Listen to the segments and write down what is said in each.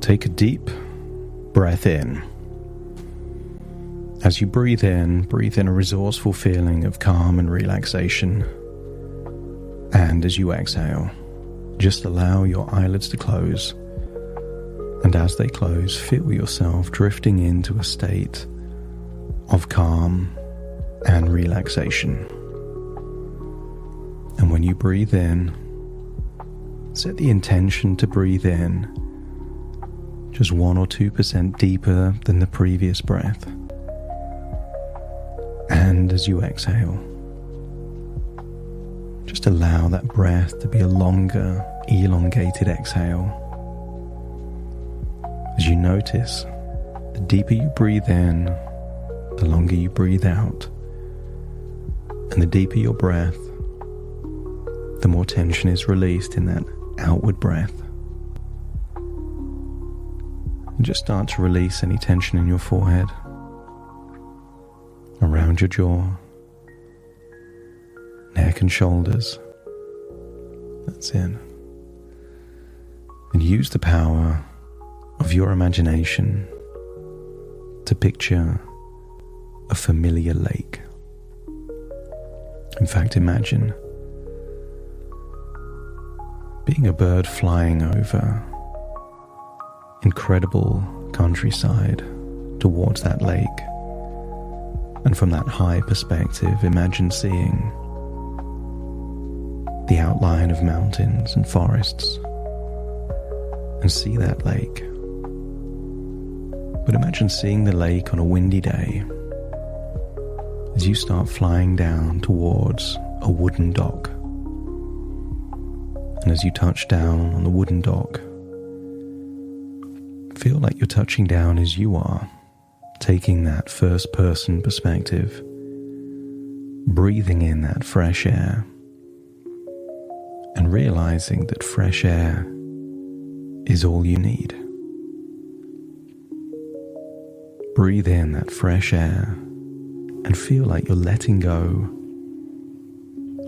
Take a deep breath in. As you breathe in a resourceful feeling of calm and relaxation. And as you exhale, just allow your eyelids to close. And as they close, feel yourself drifting into a state of calm and relaxation. And when you breathe in, set the intention to breathe in just 1 or 2% deeper than the previous breath. And as you exhale, just allow that breath to be a longer, elongated exhale. As you notice, the deeper you breathe in, the longer you breathe out. And the deeper your breath, the more tension is released in that outward breath. And just start to release any tension in your forehead, around your jaw, neck and shoulders. That's it. And use the power of your imagination to picture a familiar lake. In fact, imagine being a bird flying over incredible countryside towards that lake. And from that high perspective, imagine seeing the outline of mountains and forests and see that lake. But imagine seeing the lake on a windy day as you start flying down towards a wooden dock. And as you touch down on the wooden dock, feel like you're touching down as you are, taking that first-person perspective, breathing in that fresh air, and realizing that fresh air is all you need. Breathe in that fresh air and feel like you're letting go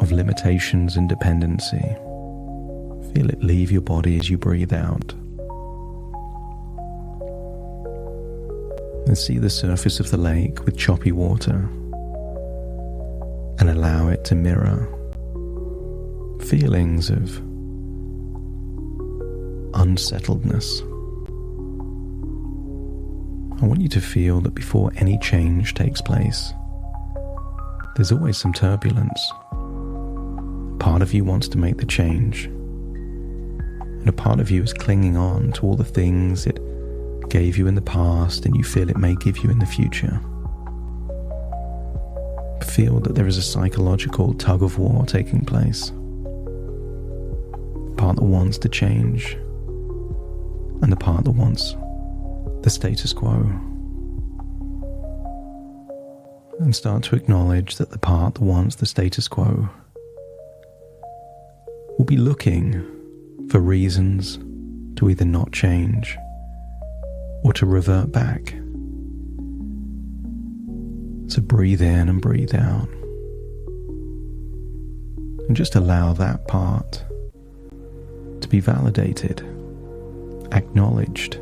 of limitations and dependency. Feel it leave your body as you breathe out. And see the surface of the lake with choppy water and allow it to mirror feelings of unsettledness. I want you to feel that before any change takes place, there's always some turbulence. Part of you wants to make the change, and a part of you is clinging on to all the things it gave you in the past and you feel it may give you in the future. Feel that there is a psychological tug of war taking place. The part that wants to change and the part that wants the status quo. And start to acknowledge that the part that wants the status quo will be looking for reasons to either not change or to revert back. So breathe in and breathe out. And just allow that part to be validated, acknowledged,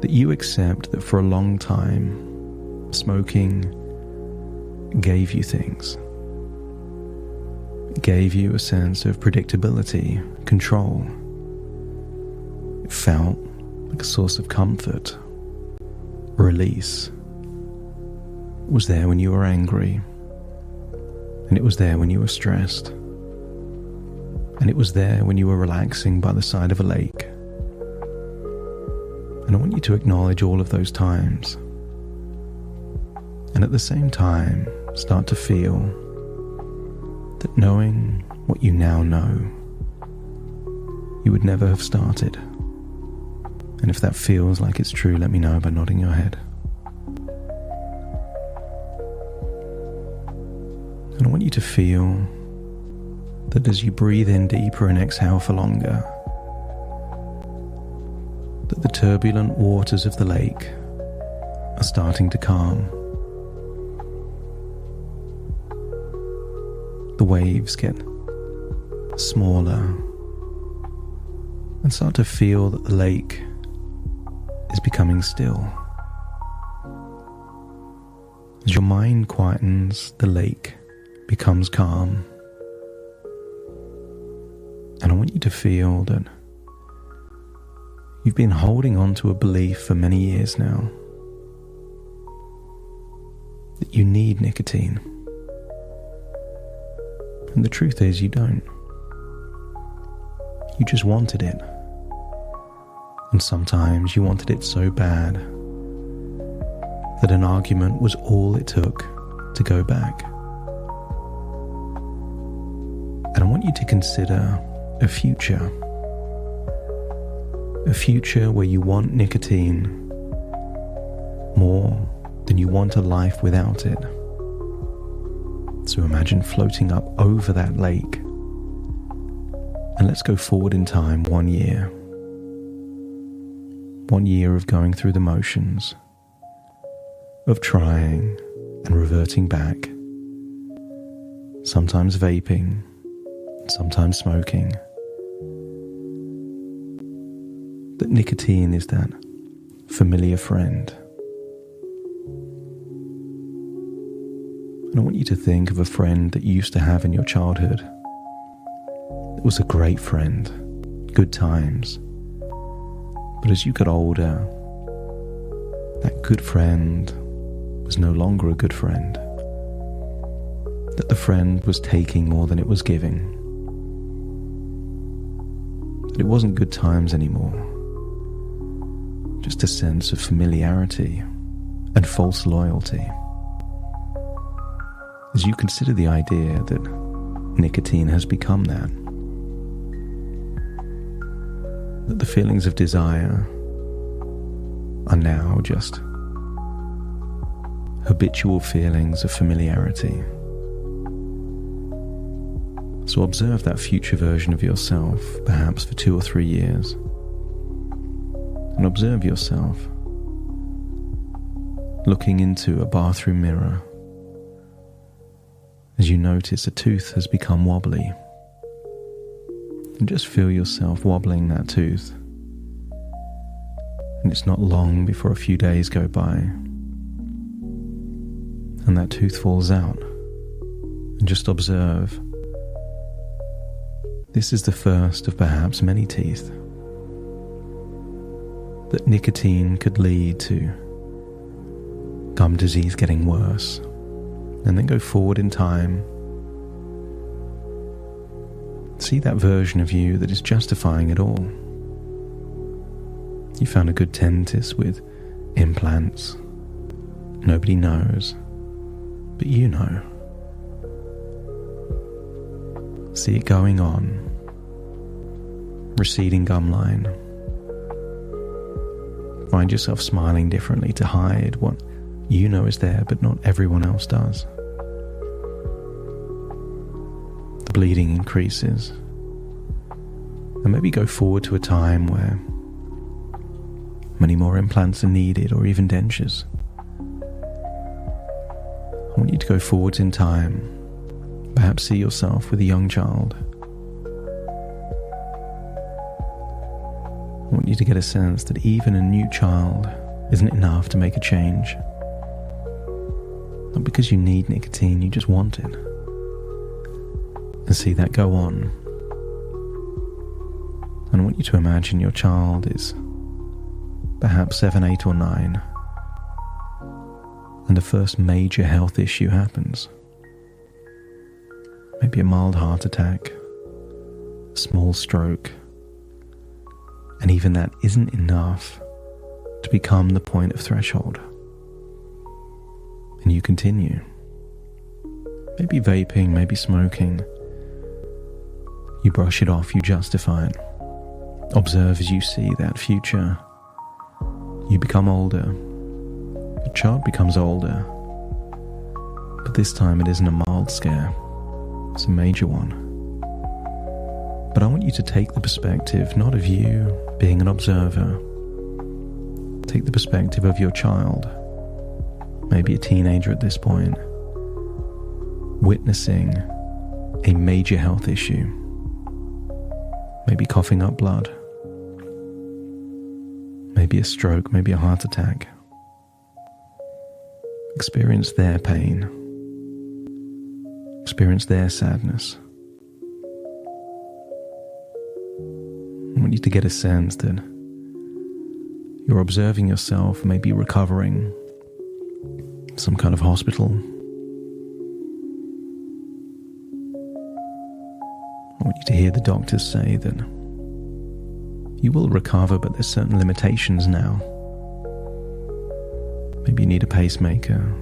that you accept that for a long time, smoking gave you things. It gave you a sense of predictability, control. It felt like a source of comfort, release. It was there when you were angry, and it was there when you were stressed, and it was there when you were relaxing by the side of a lake. And I want you to acknowledge all of those times, and at the same time start to feel that knowing what you now know, you would never have started. And if that feels like it's true, let me know by nodding your head. And I want you to feel that as you breathe in deeper and exhale for longer, that the turbulent waters of the lake are starting to calm. The waves get smaller and start to feel that the lake is becoming still. As your mind quietens, the lake becomes calm. And I want you to feel that you've been holding on to a belief for many years now that you need nicotine. And the truth is, you don't. You just wanted it. And sometimes you wanted it so bad that an argument was all it took to go back. And I want you to consider a future where you want nicotine more than you want a life without it. So imagine floating up over that lake, and let's go forward in time 1 year. 1 year of going through the motions, of trying and reverting back, sometimes vaping, sometimes smoking. That nicotine is that familiar friend. And I want you to think of a friend that you used to have in your childhood. It was a great friend, good times. But as you got older, that good friend was no longer a good friend. That the friend was taking more than it was giving. That it wasn't good times anymore. Just a sense of familiarity and false loyalty. As you consider the idea that nicotine has become that the feelings of desire are now just habitual feelings of familiarity. So observe that future version of yourself, perhaps for 2 or 3 years. And observe yourself looking into a bathroom mirror as you notice a tooth has become wobbly. And just feel yourself wobbling that tooth. And it's not long before a few days go by and that tooth falls out. And just observe. This is the first of perhaps many teeth. That nicotine could lead to gum disease getting worse, and then go forward in time. See that version of you that is justifying it all. You found a good dentist with implants. Nobody knows, but you know. See it going on. Receding gum line. Find yourself smiling differently to hide what you know is there, but not everyone else does. The bleeding increases. And maybe go forward to a time where many more implants are needed, or even dentures. I want you to go forwards in time. Perhaps see yourself with a young child. I want you to get a sense that even a new child isn't enough to make a change. Not because you need nicotine, you just want it. And see that go on. And I want you to imagine your child is perhaps 7, 8 or 9, and the first major health issue happens. Maybe a mild heart attack, a small stroke, and even that isn't enough to become the point of threshold. And you continue. Maybe vaping, maybe smoking. You brush it off, you justify it. Observe as you see that future. You become older. The child becomes older. But this time it isn't a mild scare. It's a major one. But I want you to take the perspective not of you being an observer. Take the perspective of your child, maybe a teenager at this point, witnessing a major health issue, maybe coughing up blood, maybe a stroke, maybe a heart attack. Experience their pain. Experience their sadness. I want you to get a sense that you're observing yourself, maybe recovering some kind of hospital. I want you to hear the doctors say that you will recover, but there's certain limitations now. Maybe you need a pacemaker,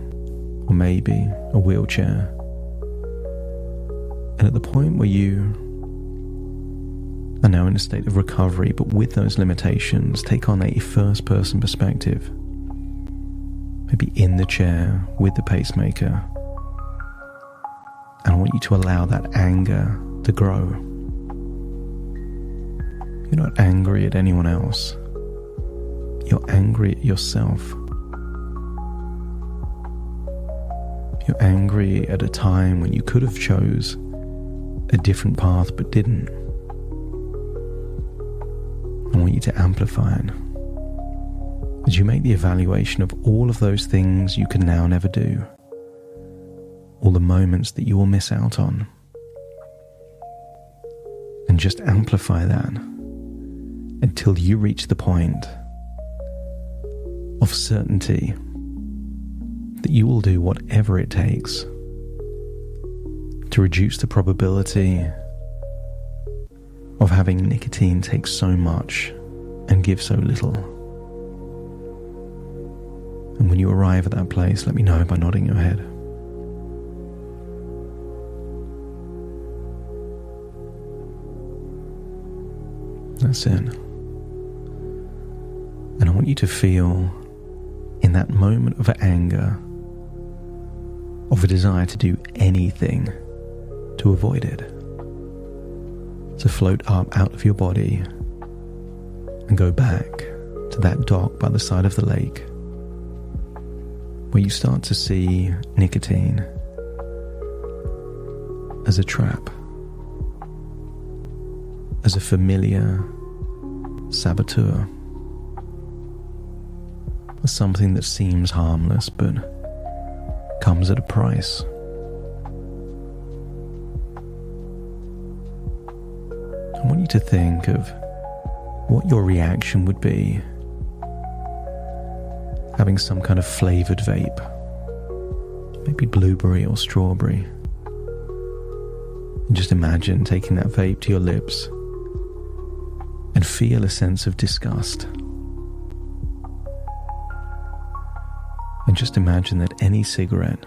or maybe a wheelchair. And at the point where you are now in a state of recovery, but with those limitations, take on a first-person perspective. Maybe in the chair with the pacemaker. And I want you to allow that anger to grow. You're not angry at anyone else. You're angry at yourself. You're angry at a time when you could have chose a different path but didn't. I want you to amplify it as you make the evaluation of all of those things you can now never do, all the moments that you will miss out on, and just amplify that until you reach the point of certainty that you will do whatever it takes to reduce the probability of having nicotine take so much and give so little. And when you arrive at that place, let me know by nodding your head. That's it. And I want you to feel in that moment of anger, of a desire to do anything to avoid it, to float up out of your body and go back to that dock by the side of the lake, where you start to see nicotine as a trap, as a familiar saboteur, as something that seems harmless but comes at a price. I want you to think of what your reaction would be having some kind of flavored vape, maybe blueberry or strawberry. And just imagine taking that vape to your lips and feel a sense of disgust. And just imagine that any cigarette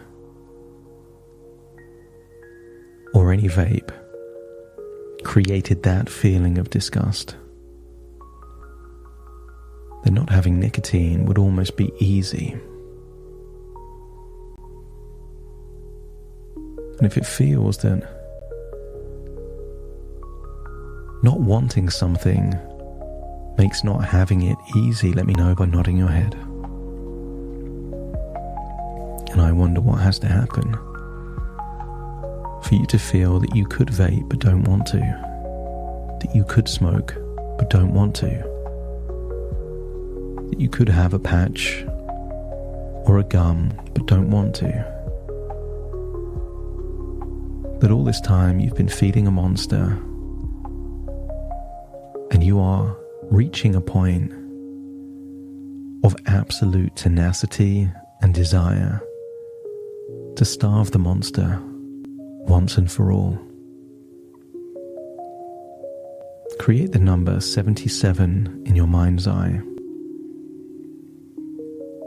or any vape created that feeling of disgust. That not having nicotine would almost be easy. And if it feels that not wanting something makes not having it easy, let me know by nodding your head. And I wonder what has to happen for you to feel that you could vape but don't want to, that you could smoke but don't want to, that you could have a patch or a gum but don't want to, that all this time you've been feeding a monster and you are reaching a point of absolute tenacity and desire to starve the monster once and for all. Create the number 77 in your mind's eye.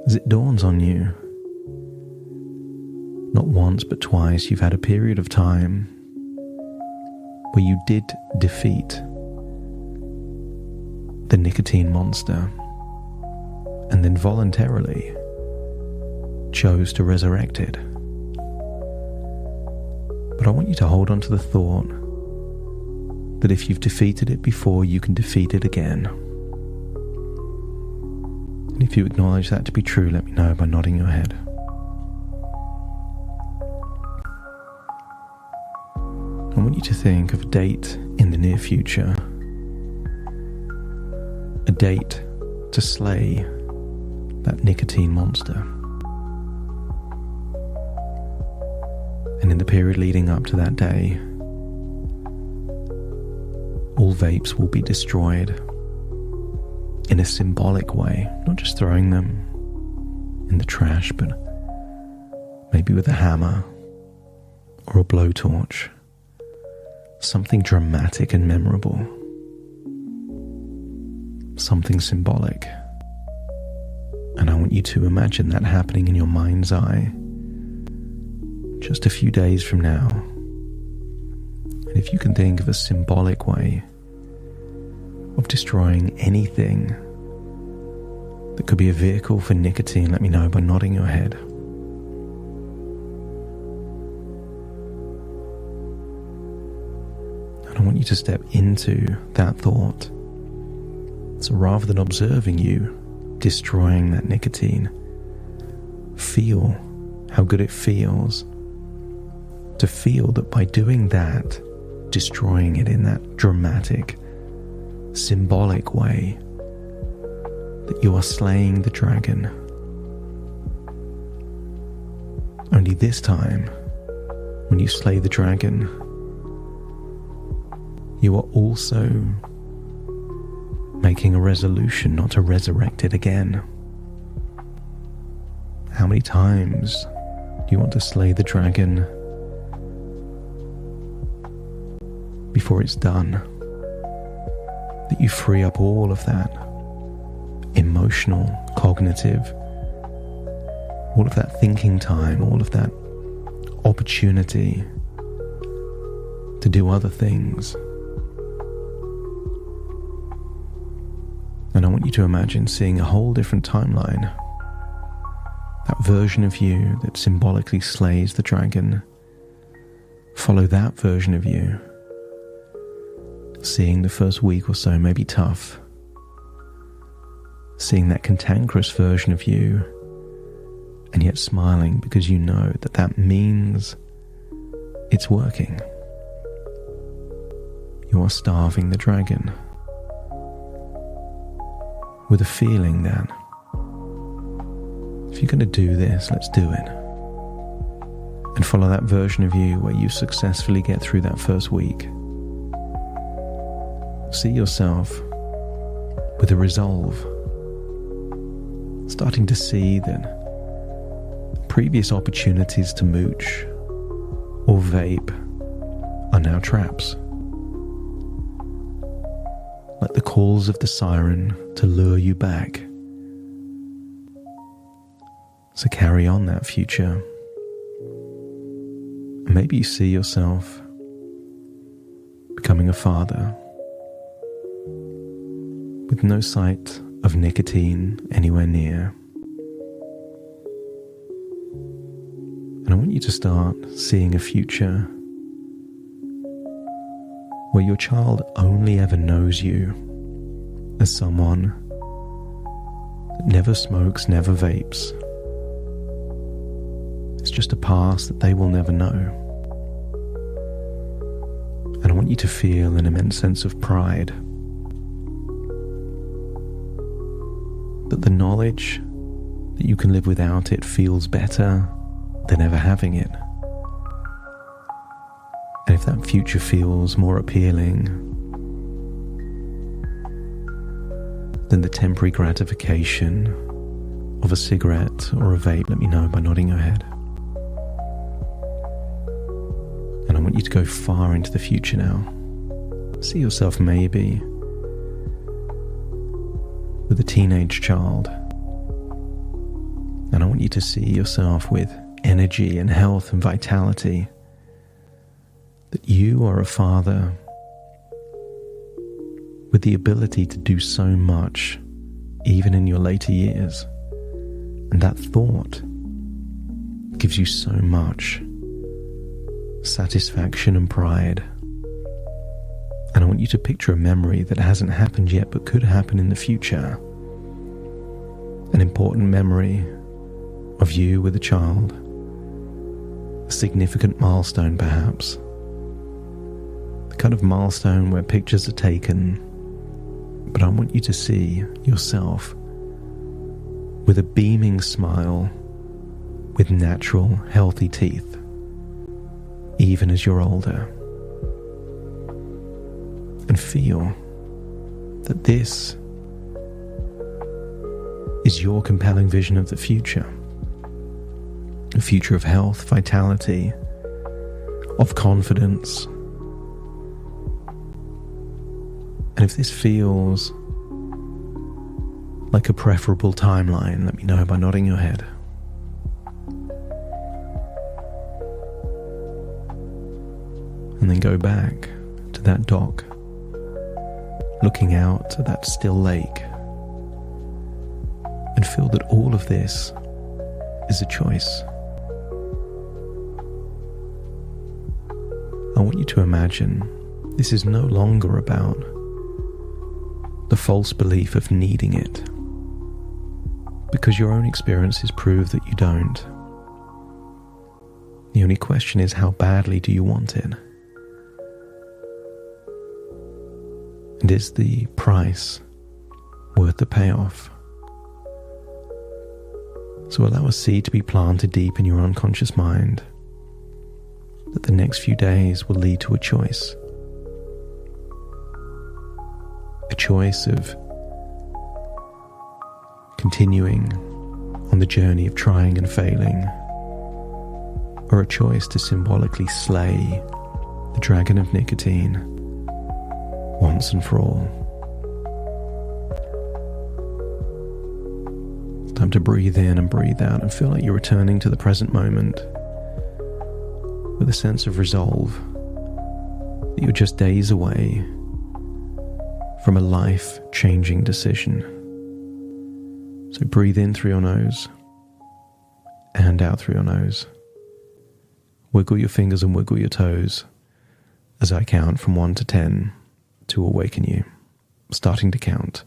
As it dawns on you, not once but twice you've had a period of time where you did defeat the nicotine monster and then voluntarily chose to resurrect it. But I want you to hold on to the thought that if you've defeated it before, you can defeat it again. And if you acknowledge that to be true, let me know by nodding your head. I want you to think of a date in the near future. A date to slay that nicotine monster. And in the period leading up to that day, all vapes will be destroyed in a symbolic way, not just throwing them in the trash, but maybe with a hammer or a blowtorch, something dramatic and memorable, something symbolic. And I want you to imagine that happening in your mind's eye just a few days from now. And if you can think of a symbolic way of destroying anything that could be a vehicle for nicotine, let me know by nodding your head. And I want you to step into that thought. So rather than observing you destroying that nicotine, feel how good it feels to feel that by doing that, destroying it in that dramatic, symbolic way, that you are slaying the dragon. Only this time, when you slay the dragon, you are also making a resolution not to resurrect it again. How many times do you want to slay the dragon before it's done? That you free up all of that emotional, cognitive, all of that thinking time, all of that opportunity to do other things. And I want you to imagine seeing a whole different timeline. That version of you that symbolically slays the dragon. Follow that version of you. Seeing the first week or so may be tough. Seeing that cantankerous version of you, and yet smiling because you know that that means it's working. You are starving the dragon. With a feeling that if you're going to do this, let's do it. And follow that version of you where you successfully get through that first week. See yourself with a resolve, starting to see that previous opportunities to mooch or vape are now traps. Like the calls of the siren to lure you back. So carry on that future. And maybe you see yourself becoming a father with no sight of nicotine anywhere near. And I want you to start seeing a future where your child only ever knows you as someone that never smokes, never vapes. It's just a past that they will never know. And I want you to feel an immense sense of pride that the knowledge that you can live without it feels better than ever having it. And if that future feels more appealing than the temporary gratification of a cigarette or a vape, let me know by nodding your head. And I want you to go far into the future now. See yourself maybe with a teenage child. And I want you to see yourself with energy and health and vitality. That you are a father with the ability to do so much, even in your later years. And that thought gives you so much satisfaction and pride. And I want you to picture a memory that hasn't happened yet but could happen in the future. An important memory of you with a child. A significant milestone perhaps. The kind of milestone where pictures are taken, but I want you to see yourself with a beaming smile, with natural, healthy teeth, even as you're older. And feel that this is your compelling vision of the future. A future of health, vitality, of confidence. And if this feels like a preferable timeline, let me know by nodding your head. And then go back to that dock, looking out at that still lake, and feel that all of this is a choice. I want you to imagine this is no longer about the false belief of needing it, because your own experiences prove that you don't. The only question is, how badly do you want it? And is the price worth the payoff? So allow a seed to be planted deep in your unconscious mind, that the next few days will lead to a choice. A choice of continuing on the journey of trying and failing, or a choice to symbolically slay the dragon of nicotine once and for all. It's time to breathe in and breathe out and feel like you're returning to the present moment with a sense of resolve that you're just days away from a life-changing decision. So breathe in through your nose and out through your nose. Wiggle your fingers and wiggle your toes as I count from 1 to 10 to awaken you. Starting to count.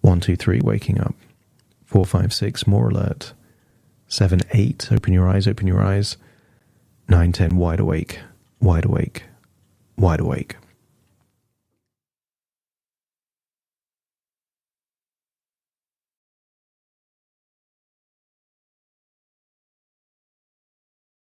1, 2, 3, waking up. 4, 5, 6, more alert. 7, 8, open your eyes, open your eyes. 9, 10, wide awake, wide awake, wide awake.